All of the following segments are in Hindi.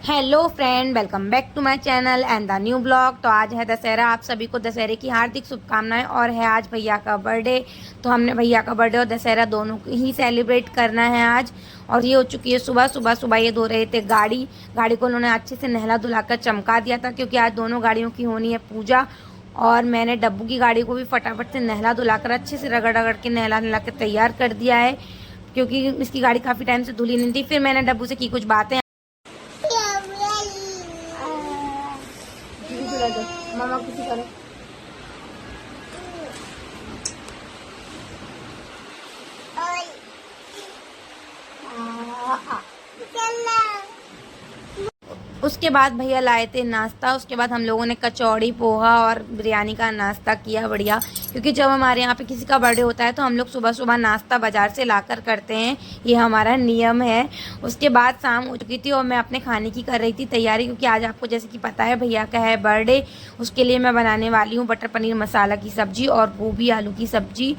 Hello friend, welcome back to my channel and the new blog. तो आज है दशहरा। आप सभी को दशहरे की हार्दिक शुभकामनाएं। और है आज भैया का बर्थडे, तो हमने भैया का बर्थडे और दशहरा दोनों ही सेलिब्रेट करना है आज। और ये हो चुकी है सुबह ये धो रहे थे गाड़ी को उन्होंने अच्छे से नहला धुलाकर चमका दिया था, क्योंकि आज दोनों गाड़ियों की होनी है पूजा। और मैंने डब्बू की गाड़ी को भी फटाफट से नहला धुलाकर अच्छे से रगड़ के नहला के तैयार कर दिया है, क्योंकि इसकी गाड़ी काफ़ी टाइम से धुली नहीं थी। फिर मैंने डब्बू से की कुछ बातें। मामा खुशी करो। उसके बाद भैया लाए थे नाश्ता। उसके बाद हम लोगों ने कचौड़ी, पोहा और बिरयानी का नाश्ता किया बढ़िया, क्योंकि जब हमारे यहाँ पे किसी का बर्थडे होता है तो हम लोग सुबह सुबह नाश्ता बाज़ार से लाकर करते हैं, ये हमारा नियम है। उसके बाद शाम हो चुकी थी और मैं अपने खाने की कर रही थी तैयारी, क्योंकि आज आपको जैसे कि पता है भैया का है बर्थडे। उसके लिए मैं बनाने वाली हूँ बटर पनीर मसाला की सब्ज़ी और गोभी आलू की सब्ज़ी,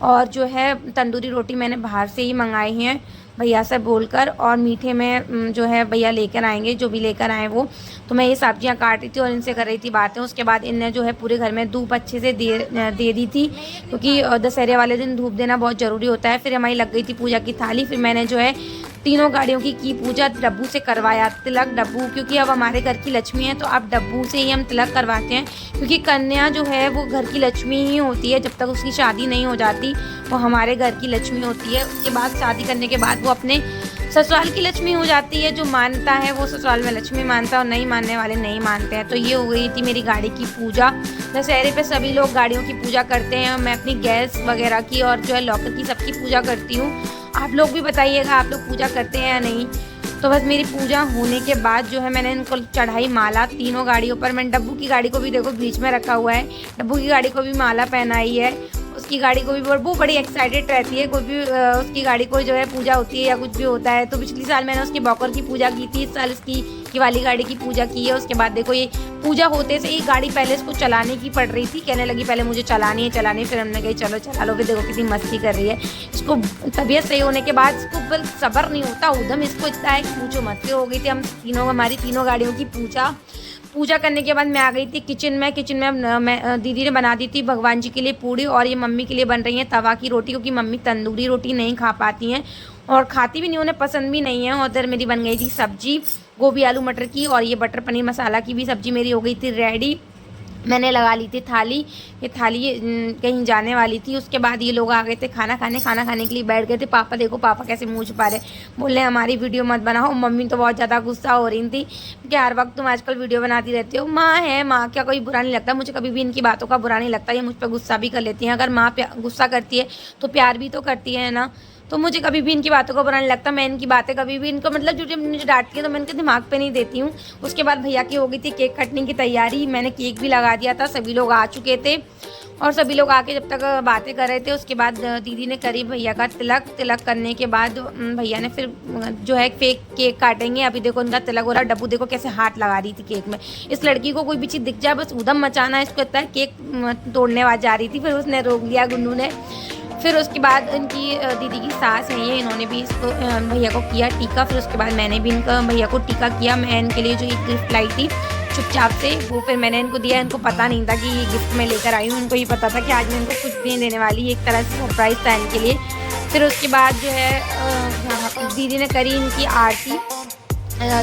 और जो है तंदूरी रोटी मैंने बाहर से ही मंगाई हैं भैया से बोलकर। और मीठे में जो है भैया लेकर आएंगे, जो भी लेकर आए वो। तो मैं ये सब्जियां काट रही थी और इनसे कर रही थी बातें। उसके बाद इनने जो है पूरे घर में धूप अच्छे से दे दी थी, क्योंकि दशहरे वाले दिन धूप देना बहुत ज़रूरी होता है। फिर हमारी लग गई थी पूजा की थाली। फिर मैंने जो है तीनों गाड़ियों की पूजा डब्बू से करवाया। तिलक डब्बू, क्योंकि अब हमारे घर की लक्ष्मी है तो अब डब्बू से ही हम तिलक करवाते हैं, क्योंकि कन्या जो है वो घर की लक्ष्मी ही होती है। जब तक उसकी शादी नहीं हो जाती वो हमारे घर की लक्ष्मी होती है। उसके बाद शादी करने के बाद वो अपने ससुराल की लक्ष्मी हो जाती है। जो मानता है वो ससुराल में लक्ष्मी मानता है और नहीं मानने वाले नहीं मानते हैं। तो ये हो गई थी मेरी गाड़ी की पूजा। दशहरे पे सभी लोग गाड़ियों की पूजा करते हैं, मैं अपनी गैस वगैरह की और जो है लॉकर की सबकी पूजा करती हूँ। आप लोग भी बताइएगा आप लोग पूजा करते हैं या नहीं। तो बस मेरी पूजा होने के बाद जो है मैंने इनको चढ़ाई माला तीनों गाड़ियों पर। मैंने डब्बू की गाड़ी को भी देखो बीच में रखा हुआ है, डब्बू की गाड़ी को भी माला पहनाई है। उसकी गाड़ी को भी वो बड़ी एक्साइटेड रहती है, कोई भी उसकी गाड़ी को जो है पूजा होती है या कुछ भी होता है। तो पिछले साल मैंने उसकी बॉकर की पूजा की थी, इस साल इसकी वाली गाड़ी की पूजा की है। उसके बाद देखो ये पूजा होते से ये गाड़ी पहले इसको चलाने की पड़ रही थी, कहने लगी पहले मुझे चलानी है। फिर हमने कही चलो चला लो। फिर देखो कितनी मस्ती कर रही है। इसको तबीयत सही होने के बाद इसको बस सब्र नहीं होता, उधम इसको इतना है कि पूछो मत। हो गई थी हम तीनों, हमारी तीनों गाड़ियों की पूजा करने के बाद मैं आ गई थी किचन में। मैं दीदी ने बना दी थी भगवान जी के लिए पूड़ी, और ये मम्मी के लिए बन रही है तवा की रोटी, क्योंकि मम्मी तंदूरी रोटी नहीं खा पाती हैं और खाती भी नहीं, उन्हें पसंद भी नहीं है। और उधर मेरी बन गई थी सब्जी गोभी आलू मटर की, और ये बटर पनीर मसाला की भी सब्जी मेरी हो गई थी रेडी। मैंने लगा ली थी थाली, ये थाली कहीं जाने वाली थी। उसके बाद ये लोग आ गए थे खाना खाने के लिए बैठ गए थे। पापा देखो पापा कैसे मुँह छुपा रहे, बोले हमारी वीडियो मत बनाओ। मम्मी तो बहुत ज़्यादा गुस्सा हो रही थी कि हर वक्त तुम आजकल वीडियो बनाती रहती हो। माँ है, माँ क्या कोई बुरा नहीं लगता, मुझे कभी भी इनकी बातों का बुरा नहीं लगता। ये मुझ पर गुस्सा भी कर लेती हैं, अगर माँ गुस्सा करती है तो प्यार भी तो करती है ना। तो मुझे कभी भी इनकी बातों का बुरा नहीं लगता। मैं इनकी बातें कभी भी इनको मतलब जो मुझे डांटती है तो मैं इनके दिमाग पे नहीं देती हूँ। उसके बाद भैया की हो गई थी केक कटने की तैयारी। मैंने केक भी लगा दिया था, सभी लोग आ चुके थे और सभी लोग आके जब तक बातें कर रहे थे उसके बाद दीदी ने करी भैया का तिलक करने के बाद भैया ने फिर जो है फेक केक काटेंगे। अभी देखो उनका तिलक हो रहा है। डब्बू देखो कैसे हाथ लगा रही थी केक में। इस लड़की को कोई भी चीज़ दिख जाए बस उधम मचाना है, इसको इतना केक तोड़ने वाली जा रही थी, फिर उसने रोक लिया गुन्नू ने। फिर उसके बाद इनकी दीदी की सास है ये, इन्होंने भी इसको भैया को किया टीका। फिर उसके बाद मैंने भी इनका भैया को टीका किया। मैं इनके लिए जो एक गिफ्ट लाई थी चुपचाप से वो फिर मैंने इनको दिया। इनको पता नहीं था कि ये गिफ्ट मैं लेकर आई हूँ, इनको ये पता था कि आज मैं इनको कुछ भी नहीं देने वाली, एक तरह से सरप्राइज था इनके लिए। फिर उसके बाद जो है दीदी ने करी इनकी आरती।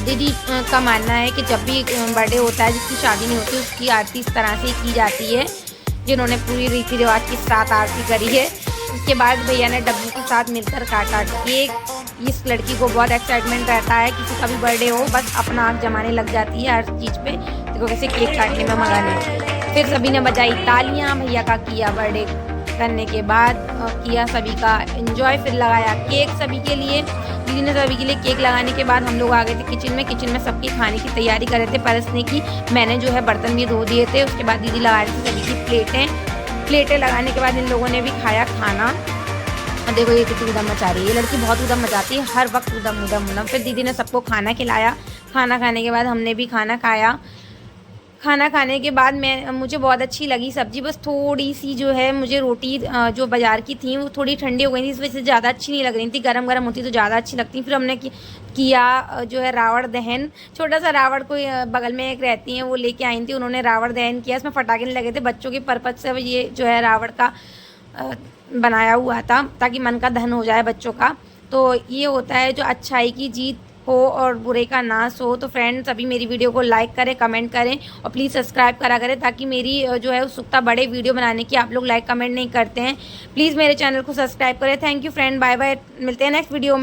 दीदी का मानना है कि जब भी बर्थडे होता है जिसकी शादी नहीं होती उसकी आरती इस तरह से की जाती है, जिन्होंने पूरी रीति रिवाज के साथ आरती करी है। उसके बाद भैया ने डब्बू के साथ मिलकर काटा केक। इस लड़की को बहुत एक्साइटमेंट रहता है, किसी का भी बर्थडे हो बस अपना आँख जमाने लग जाती है हर चीज़ पे। देखो कैसे केक काटने में मगन है। फिर सभी ने बजाई तालियां। भैया का किया बर्थडे करने के बाद किया सभी का एंजॉय। फिर लगाया केक सभी के लिए। दीदी ने सभी के लिए केक लगाने के बाद हम लोग आ गए थे किचन में सबकी खाने की तैयारी कर रहे थे परसने की। मैंने जो है बर्तन भी धो दिए थे। उसके बाद दीदी लगा रही थी सभी की प्लेटें लगाने के बाद इन लोगों ने भी खाया खाना। और देखो ये कितनी उधम मचा रही है, ये लड़की बहुत उधम मचाती है, हर वक्त उधम। फिर दीदी ने सबको खाना खिलाया। खाना खाने के बाद हमने भी खाना खाया। खाना खाने के बाद मुझे बहुत अच्छी लगी सब्ज़ी, बस थोड़ी सी जो है मुझे रोटी जो बाज़ार की थी वो थोड़ी ठंडी हो गई थी, इस वजह से ज़्यादा अच्छी नहीं लग रही थी। गरम गरम होती तो ज़्यादा अच्छी लगती। फिर हमने किया जो है रावण दहन। छोटा सा रावण कोई बगल में एक रहती हैं वो लेके आई थी, उन्होंने रावण दहन किया। इसमें फटाके नहीं लगे थे, बच्चों के पर्पज़ से ये जो है रावण का बनाया हुआ था ताकि मन का दहन हो जाए बच्चों का। तो ये होता है जो अच्छाई की जीत हो और बुरे का नाश हो। तो फ्रेंड्स अभी मेरी वीडियो को लाइक करें, कमेंट करें और प्लीज़ सब्सक्राइब करा करें ताकि मेरी जो है उत्सुकता बढ़े वीडियो बनाने की। आप लोग लाइक कमेंट नहीं करते हैं, प्लीज़ मेरे चैनल को सब्सक्राइब करें। Thank you friend, bye bye, मिलते हैं नेक्स्ट वीडियो में।